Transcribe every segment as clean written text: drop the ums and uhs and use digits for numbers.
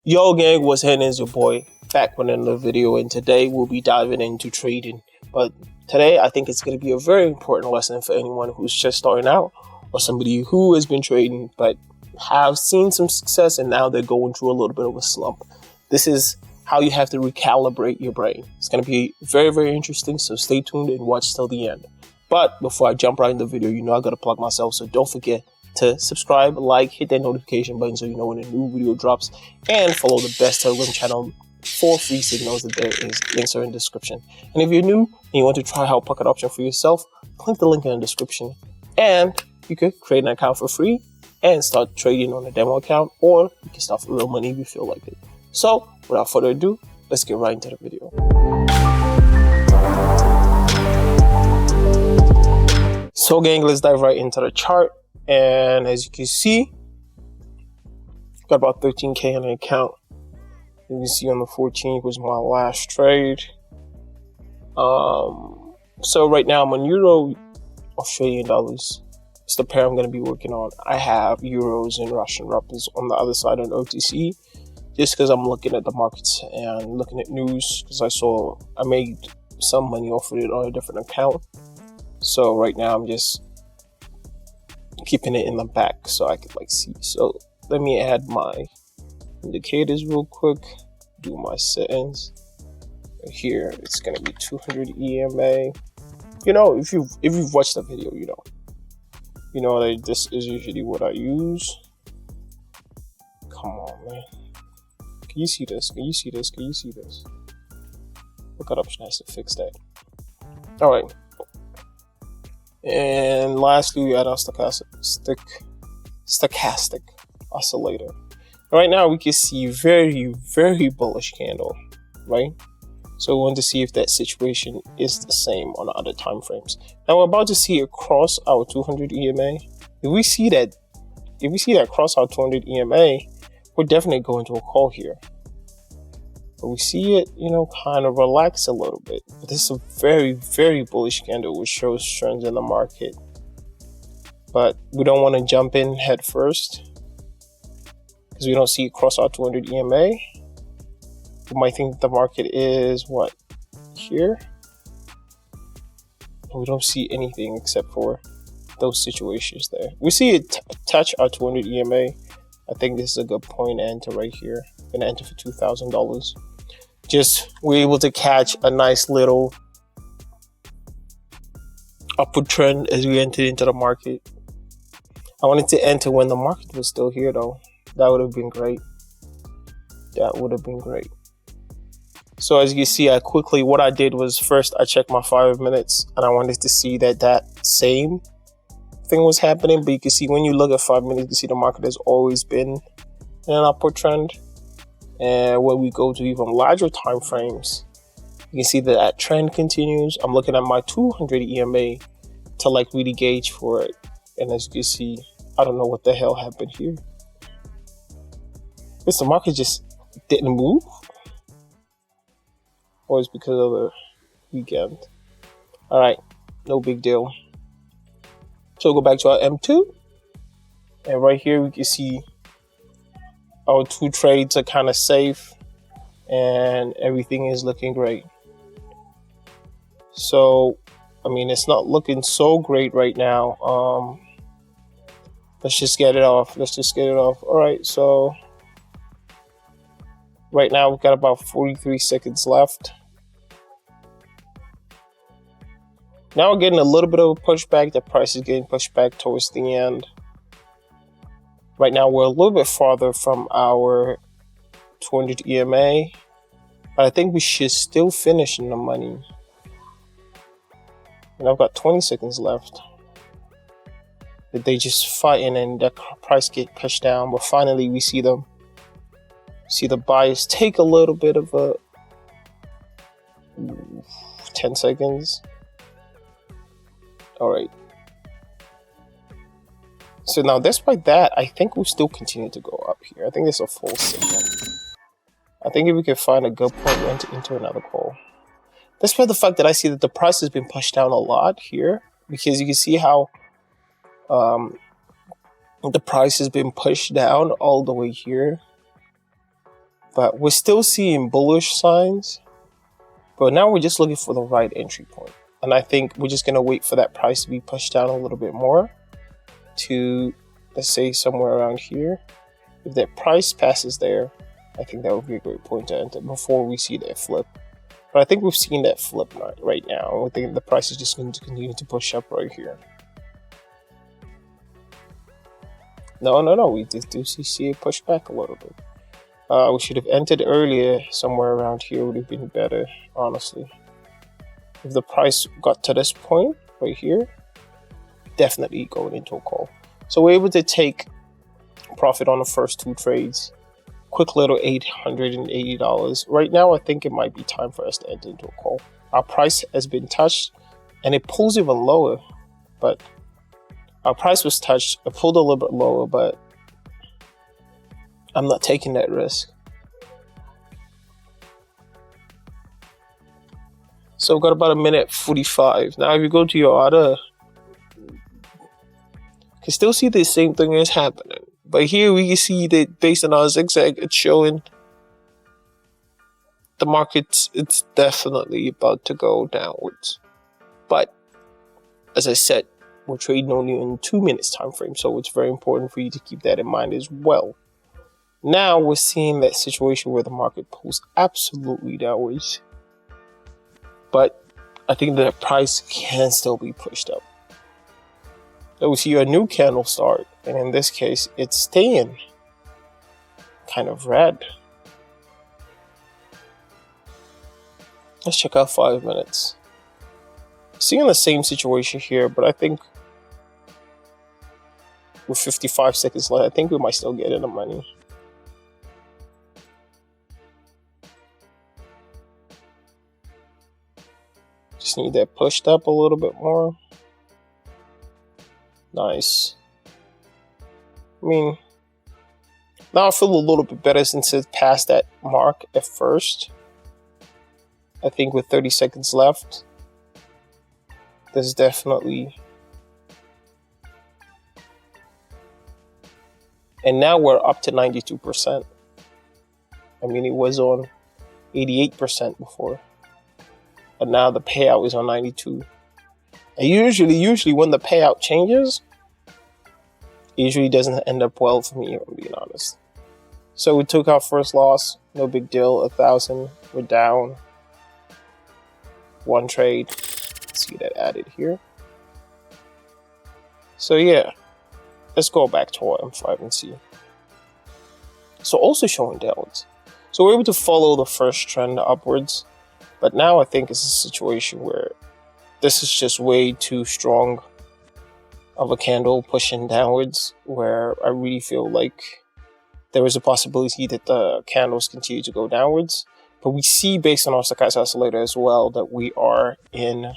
Yo gang, what's happening? Is your boy back with another video, and today we'll be diving into trading. But today I think it's going to be a very important lesson for anyone who's just starting out or somebody who has been trading but have seen some success and now they're going through a little bit of a slump. This is how you have to recalibrate your brain. It's going to be very, very interesting, so stay tuned and watch till the end. But before I jump right in the video, I got to plug myself, so don't forget to subscribe, like, hit that notification button so you know when a new video drops, and follow the best Telegram channel for free signals that there is. Links are in the description. And if you're new and you want to try out Pocket Option for yourself, click the link in the description and you could create an account for free and start trading on a demo account, or you can start for real money if you feel like it. So without further ado, let's get right into the video. So gang, let's dive right into the chart. And as you can see, got about 13K on the account. You can see on the 14th was my last trade. So right now I'm on Euro, Australian dollars. It's the pair I'm going to be working on. I have Euros and Russian rubles on the other side on OTC, just because I'm looking at the markets and looking at news, because I made some money off of it on a different account. So right now I'm just keeping it in the back so I could see. So let me add my indicators real quick, do my settings. Right here it's gonna be 200 EMA. If you've watched the video, you know that this is usually what I use. Come on, man. Can you see this? Can you see this? Can you see this? Pocket Option has to fix that. All right. And lastly, we add our stochastic oscillator. Right now, we can see very, very bullish candle, right? So we want to see if that situation is the same on the other time frames. Now we're about to see it cross our 200 EMA. If we see that cross our 200 EMA, we're definitely going to a call here. But we see it, kind of relax a little bit. But this is a very, very bullish candle, which shows trends in the market. But we don't want to jump in head first, because we don't see it cross our 200 EMA. We might think that the market is here. We don't see anything except for those situations there. We see it touch our 200 EMA. I think this is a good point to enter right here. I'm gonna enter for $2,000. We're able to catch a nice little upward trend as we entered into the market. I wanted to enter when the market was still here though. That would have been great. So as you can see, what I did was first I checked my 5 minutes and I wanted to see that same thing was happening. But you can see when you look at 5 minutes, you can see the market has always been in an upward trend. And when we go to even larger time frames, you can see that trend continues. I'm looking at my 200 EMA to really gauge for it. And as you can see, I don't know what the hell happened here. Is the market just didn't move? Or it's because of the weekend? All right, no big deal. So we'll go back to our M2. And right here, we can see our two trades are kind of safe and everything is looking great. So, it's not looking so great right now. Let's just get it off. All right, so right now we've got about 43 seconds left. Now we're getting a little bit of a pushback. The price is getting pushed back towards the end. Right now, we're a little bit farther from our 200 EMA, but I think we should still finish in the money. And I've got 20 seconds left. But they just fighting and the price get pushed down. But finally, we see the buyers take a little bit of a 10 seconds. All right. So now, despite that, I think we'll still continue to go up here. I think this is a full signal. I think if we can find a good point, we'll enter into another call. Despite the fact that I see that the price has been pushed down a lot here, because you can see how the price has been pushed down all the way here. but we're still seeing bullish signs. But now we're just looking for the right entry point. And I think we're just going to wait for that price to be pushed down a little bit more to, let's say, somewhere around here. If that price passes there, I think that would be a great point to enter before we see that flip. But I think we've seen that flip right now. I think the price is just going to continue to push up right here. No. We do see it push back a little bit. We should have entered earlier. Somewhere around here would have been better, honestly. If the price got to this point right here, definitely going into a call. So we're able to take profit on the first two trades. Quick little $880. Right now, I think it might be time for us to enter into a call. Our price has been touched, and it pulls even lower. But our price was touched. It pulled a little bit lower, but I'm not taking that risk. So we've got about a minute 45. Now, if you go to your order, you can still see the same thing is happening. But here we can see that based on our zigzag, it's showing the market, it's definitely about to go downwards. But as I said, we're trading only in 2 minutes time frame, so it's very important for you to keep that in mind as well. Now we're seeing that situation where the market pulls absolutely downwards. But I think that price can still be pushed up. So we see a new candle start, and in this case, it's staying kind of red. Let's check out 5 minutes. Seeing the same situation here, but I think with 55 seconds left, I think we might still get in the money. Just need that pushed up a little bit more. Nice. I mean, now I feel a little bit better since it passed that mark at first. I think with 30 seconds left, there's definitely... And now we're up to 92%. I mean, it was on 88% before. But now the payout is on 92. And usually when the payout changes, it usually doesn't end up well for me, if I'm being honest. So we took our first loss, no big deal, 1,000, we're down. One trade, let's see that added here. So yeah, let's go back to our M5 and see. So also showing downwards. So we're able to follow the first trend upwards. But now I think it's a situation where this is just way too strong of a candle pushing downwards, where I really feel like there is a possibility that the candles continue to go downwards. But we see based on our stochastic oscillator as well that we are in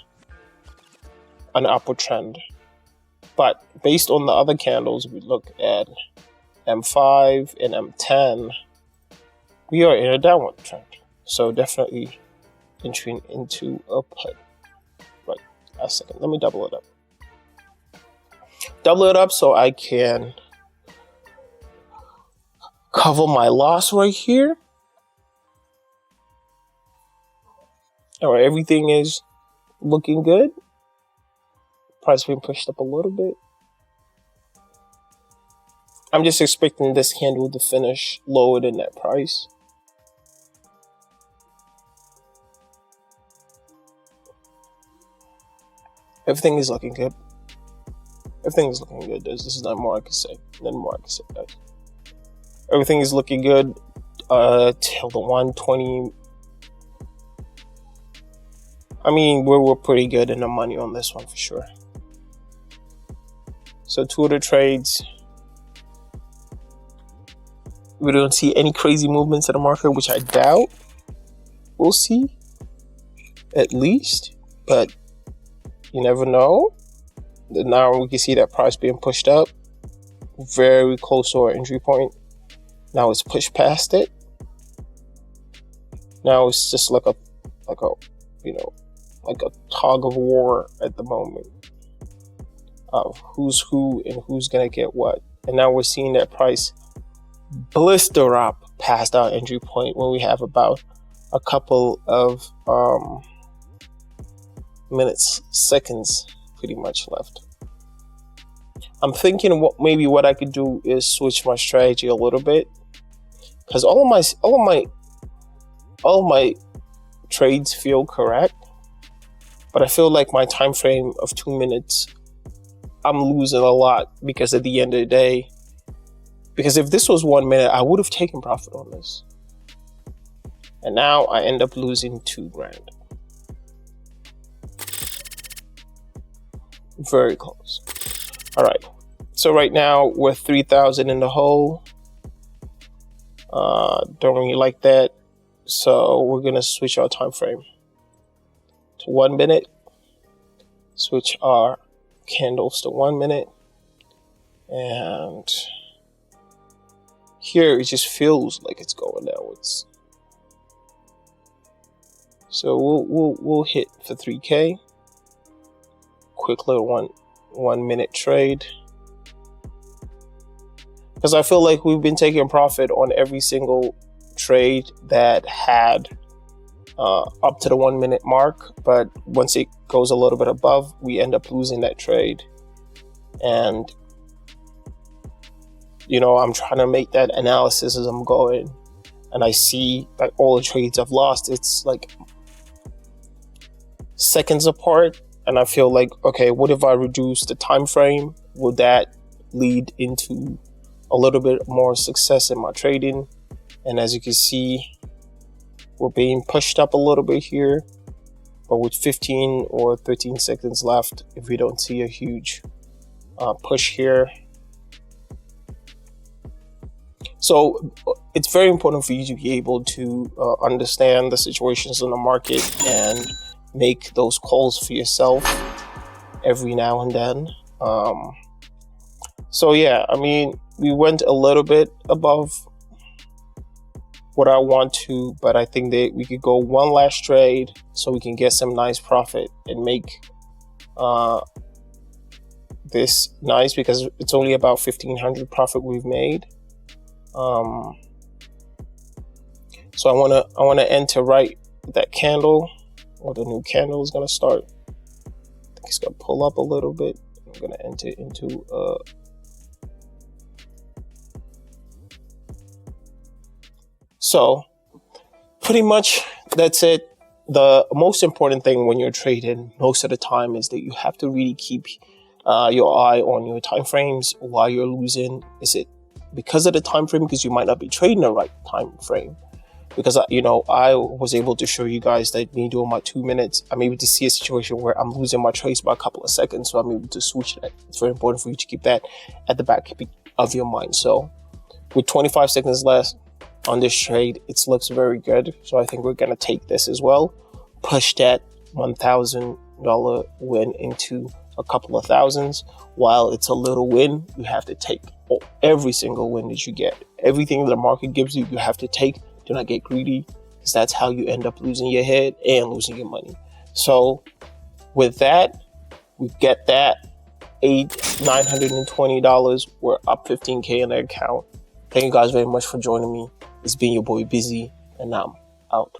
an upward trend. But based on the other candles, we look at M5 and M10, we are in a downward trend. So definitely entering into a put. Right, a second, let me double it up. Double it up so I can cover my loss right here. All right, everything is looking good. Price being pushed up a little bit. I'm just expecting this candle to finish lower than that price. Everything is looking good. Everything is looking good. This is not more I can say. Nothing more I can say, guys. Everything is looking good till the 120. I mean, we're pretty good in the money on this one for sure. So 2 other trades. We don't see any crazy movements in the market, which I doubt we'll see, at least. But you never know. Now we can see that price being pushed up very close to our entry point. Now it's pushed past it. Now it's just like a tug of war at the moment of who's who and who's gonna get what. And now we're seeing that price blister up past our entry point when we have about a couple of seconds pretty much left. I'm thinking what I could do is switch my strategy a little bit, because all of my trades feel correct, but I feel like my time frame of 2 minutes, I'm losing a lot, because at the end of the day, because if this was 1 minute, I would have taken profit on this, and now I end up losing $2,000. Very close. All right, so right now we're 3,000 in the hole. Don't really like that, so we're gonna switch our time frame to 1 minute. Switch our candles to 1 minute, and here it just feels like it's going downwards. So we'll hit for 3K. Quick little one minute trade, because I feel like we've been taking profit on every single trade that had up to the 1 minute mark, but once it goes a little bit above, we end up losing that trade. And I'm trying to make that analysis as I'm going, and I see like all the trades I've lost, it's like seconds apart. And I feel like, okay, what if I reduce the time frame? Would that lead into a little bit more success in my trading? And as you can see, we're being pushed up a little bit here, but with 15 or 13 seconds left, if we don't see a huge push here. So it's very important for you to be able to understand the situations in the market and make those calls for yourself every now and then. So yeah, I mean, we went a little bit above what I want to, but I think that we could go one last trade so we can get some nice profit and make this nice, because it's only about 1,500 profit we've made. So I want to enter right that candle, or the new candle is going to start. I think it's going to pull up a little bit. I'm going to enter into so pretty much that's it. The most important thing when you're trading most of the time is that you have to really keep your eye on your time frames while you're losing. Is it because of the time frame? Because you might not be trading the right time frame. Because I was able to show you guys that me doing my 2 minutes, I'm able to see a situation where I'm losing my trades by a couple of seconds, so I'm able to switch that. It's very important for you to keep that at the back of your mind. So with 25 seconds left on this trade, it looks very good. So I think we're gonna take this as well, push that $1,000 win into a couple of thousands. While it's a little win, you have to take every single win that you get. Everything the market gives you, you have to take. Do not get greedy, because that's how you end up losing your head and losing your money. So with that, we get that $920. We're up 15K in the account. Thank you guys very much for joining me. It's been your boy Busy, and I'm out.